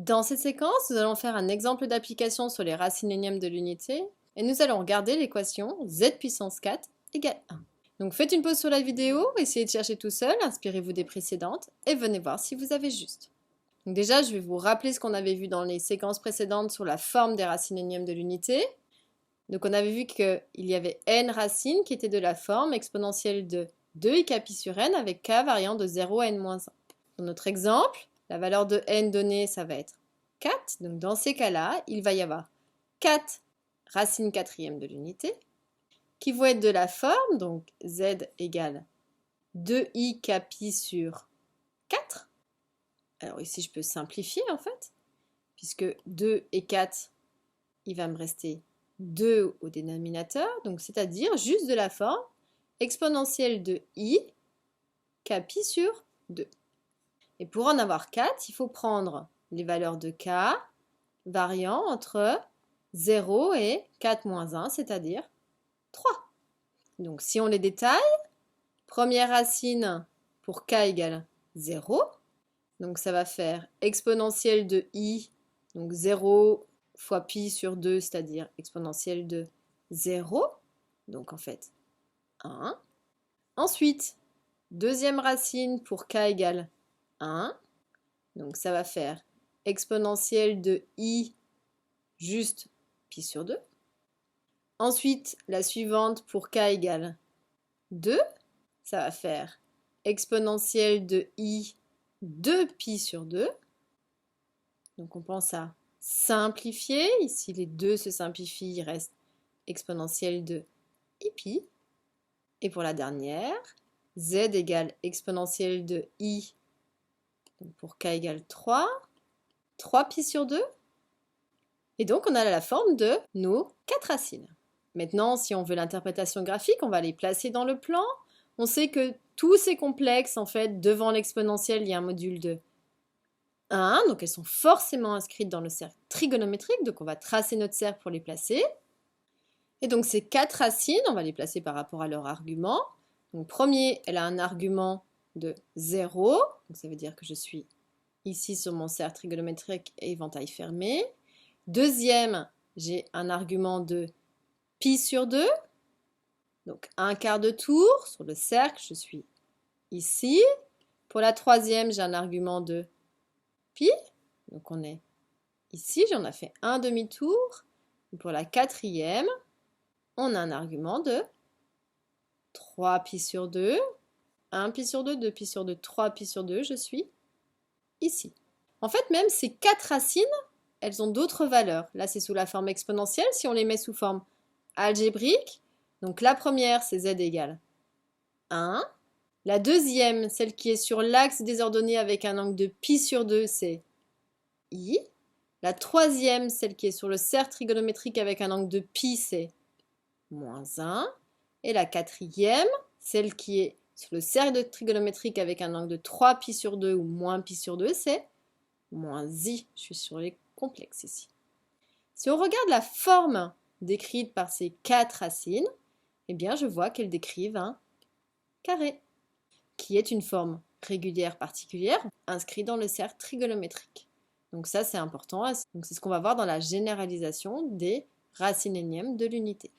Dans cette séquence, nous allons faire un exemple d'application sur les racines énièmes de l'unité et nous allons regarder l'équation z puissance 4 égale 1. Donc faites une pause sur la vidéo, essayez de chercher tout seul, inspirez-vous des précédentes et venez voir si vous avez juste. Donc déjà, je vais vous rappeler ce qu'on avait vu dans les séquences précédentes sur la forme des racines énièmes de l'unité. Donc on avait vu qu'il y avait n racines qui étaient de la forme exponentielle de 2ik pi sur n avec k variant de 0 à n-1. Dans notre exemple, la valeur de n donnée, ça va être 4. Donc dans ces cas-là, il va y avoir 4 racines quatrièmes de l'unité qui vont être de la forme, donc z égale 2ik pi sur 4. Alors ici, je peux simplifier en fait, puisque 2 et 4, il va me rester 2 au dénominateur, donc c'est-à-dire juste de la forme exponentielle de i k pi sur 2. Et pour en avoir 4, il faut prendre les valeurs de k variant entre 0 et 4 moins 1, c'est-à-dire 3. Donc si on les détaille, première racine pour k égale 0, donc ça va faire exponentielle de i, donc 0 fois pi sur 2, c'est-à-dire exponentielle de 0, donc en fait 1. Ensuite, deuxième racine pour k égale 1, donc ça va faire exponentielle de i juste pi sur 2. Ensuite, la suivante pour k égale 2, ça va faire exponentielle de i 2 pi sur 2. Donc on pense à simplifier. Ici, les 2 se simplifient, il reste exponentielle de i pi. Et pour la dernière, z égale exponentielle de i, donc pour k égale 3 pi sur 2. Et donc on a la forme de nos 4 racines. Maintenant, si on veut l'interprétation graphique, on va les placer dans le plan. On sait que tous ces complexes, en fait, devant l'exponentielle, il y a un module de 1. Donc elles sont forcément inscrites dans le cercle trigonométrique. Donc on va tracer notre cercle pour les placer. Et donc ces 4 racines, on va les placer par rapport à leur argument. Donc premier, elle a un argument de 0. Donc ça veut dire que je suis ici sur mon cercle trigonométrique et éventail fermé. Deuxième, j'ai un argument de pi sur 2. Donc un quart de tour sur le cercle, je suis ici. Pour la troisième, j'ai un argument de pi. Donc on est ici, j'en ai fait un demi-tour. Pour la quatrième, on a un argument de 3 pi sur 2. 1 pi sur 2, 2 pi sur 2, 3 pi sur 2, je suis ici. En fait, même ces 4 racines, elles ont d'autres valeurs. Là, c'est sous la forme exponentielle. Si on les met sous forme algébrique, donc la première, c'est z égale 1. La deuxième, celle qui est sur l'axe des ordonnées avec un angle de pi sur 2, c'est i. La troisième, celle qui est sur le cercle trigonométrique avec un angle de pi, c'est moins 1. Et la quatrième, celle qui est sur le cercle trigonométrique avec un angle de 3 pi sur 2 ou moins pi sur 2, c'est moins i. Je suis sur les complexes ici. Si on regarde la forme décrite par ces 4 racines, eh bien je vois qu'elles décrivent un carré, qui est une forme régulière particulière inscrite dans le cercle trigonométrique. Donc ça c'est important, donc c'est ce qu'on va voir dans la généralisation des racines énièmes de l'unité.